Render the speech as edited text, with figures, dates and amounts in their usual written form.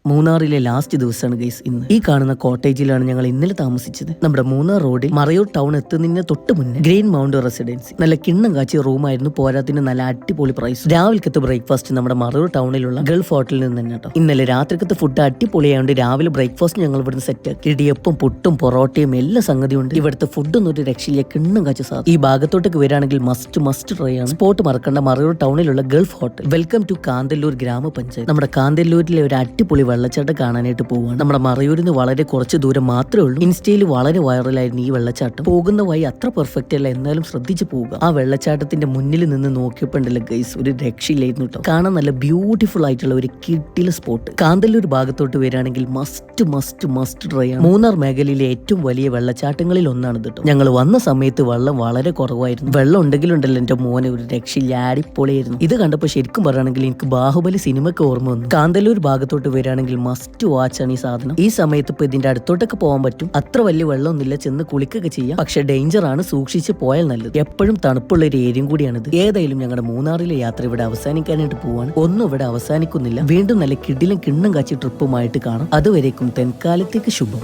മൂന്നാറിലെ ലാസ്റ്റ് ദിവസമാണ് ഗൈസ് ഇന്ന്. ഈ കാണുന്ന കോട്ടേജിലാണ് ഞങ്ങൾ ഇന്നലെ താമസിച്ചത്. നമ്മുടെ മൂന്നാർ റോഡിൽ മറയൂർ ടൗൺ എത്തുന്നതിന് തൊട്ട് മുന്നേ ഗ്രീൻ മൗണ്ട് റെസിഡൻസി. നല്ല കിണ്ണം കാച്ചിയ റൂമായിരുന്നു, പോരാത്തിന് നല്ല അടിപൊളി പ്രൈസ്. രാവിലത്തെ ബ്രേക്ക്ഫാസ്റ്റ് നമ്മുടെ മറയൂർ ടൗണിലുള്ള ഗൾഫ് ഹോട്ടലിൽ നിന്ന് തന്നെ കേട്ടോ. ഇന്നലെ രാത്രിക്കത്തെ ഫുഡ് അടിപൊളിയായതുകൊണ്ട് രാവിലെ ബ്രേക്ക്ഫാസ്റ്റ് ഞങ്ങൾ ഇവിടുന്ന് സെറ്റ് ആക്കി. ഇടിയപ്പം, പുട്ടും, പൊറോട്ടയും എല്ലാ സംഗതിയും ഉണ്ട്. ഇവിടുത്തെ ഫുഡൊന്നും ഒരു രക്ഷയില്ല, കിണ്ണം കാച്ച സാധനം. ഈ ഭാഗത്തോട്ടേക്ക് വരികയാണെങ്കിൽ മസ്റ്റ് ട്രൈ ആണ്. സ്പോട്ട് മറക്കേണ്ട മറയൂർ ടൗണിലുള്ള Gulf hotel. Welcome to Kanthalloor ഗ്രാമപഞ്ചായത്ത്. നമ്മുടെ കാന്തല്ലൂരിലെ ഒരു അടിപൊളി വെള്ളച്ചാട്ടം കാണാനായിട്ട് പോവുകയാണ്. നമ്മുടെ മറയൂരിൽ നിന്ന് വളരെ കുറച്ച് ദൂരം മാത്രമേ ഉള്ളൂ. ഇൻസ്റ്റയിൽ വളരെ വൈറലായിരുന്നു ഈ വെള്ളച്ചാട്ടം. പോകുന്ന വഴി അത്ര പെർഫെക്റ്റ് അല്ല, എന്നാലും ശ്രദ്ധിച്ചു പോവുക. ആ വെള്ളച്ചാട്ടത്തിന്റെ മുന്നിൽ നിന്ന് നോക്കിയപ്പോണ്ടല്ല ഗൈസ്, ഒരു രക്ഷയില്ലായിരുന്നു കേട്ടോ. കാണാൻ നല്ല ബ്യൂട്ടിഫുൾ ആയിട്ടുള്ള ഒരു കിട്ടിലെ സ്പോട്ട്. കാന്തല്ലൂർ ഭാഗത്തോട്ട് വരികയാണെങ്കിൽ മസ്റ്റ് ട്രൈ ആണ്. മൂന്നാർ മേഖലയിലെ ഏറ്റവും വലിയ വെള്ളച്ചാട്ടങ്ങളിൽ ഒന്നാണ് കേട്ടോ. ഞങ്ങൾ വന്ന സമയത്ത് വെള്ളം വളരെ കുറവായിരുന്നു. വെള്ളം ഉണ്ടെങ്കിലുണ്ടല്ലോ എന്റെ മോനെ ഒരു രക്ഷയില്ല, അടിപൊളിയായിരുന്നു. ഇത് കണ്ടപ്പോൾ ശരിക്കും പറയുകയാണെങ്കിൽ എനിക്ക് ബാഹുബലി സിനിമയ്ക്ക് ഓർമ്മ വന്നു. കാന്തല്ലൂർ ഭാഗത്തോട്ട് വരികയാണെങ്കിൽ മസ്റ്റ് വാച്ച് ആണ് ഈ സാധനം. ഈ സമയത്ത് ഇപ്പൊ ഇതിന്റെ അടുത്തോട്ടൊക്കെ പോകാൻ പറ്റും. അത്ര വലിയ വെള്ളമൊന്നുമില്ല, ചെന്ന് കുളിക്കൊക്കെ ചെയ്യാം. പക്ഷെ ഡേഞ്ചർ ആണ്, സൂക്ഷിച്ച് പോയാൽ നല്ലത്. എപ്പോഴും തണുപ്പുള്ള ഒരു ഏരിയയും കൂടിയാണിത്. ഏതായാലും ഞങ്ങളുടെ മൂന്നാറിലെ യാത്ര ഇവിടെ അവസാനിക്കാനായിട്ട് പോവാണ്. ഒന്നും ഇവിടെ അവസാനിക്കുന്നില്ല. വീണ്ടും നല്ല കിടിലും കിണ്ണം കാച്ചി ട്രിപ്പുമായിട്ട് കാണാം. അതുവരേക്കും തെൻകാലത്തേക്ക് ശുഭം.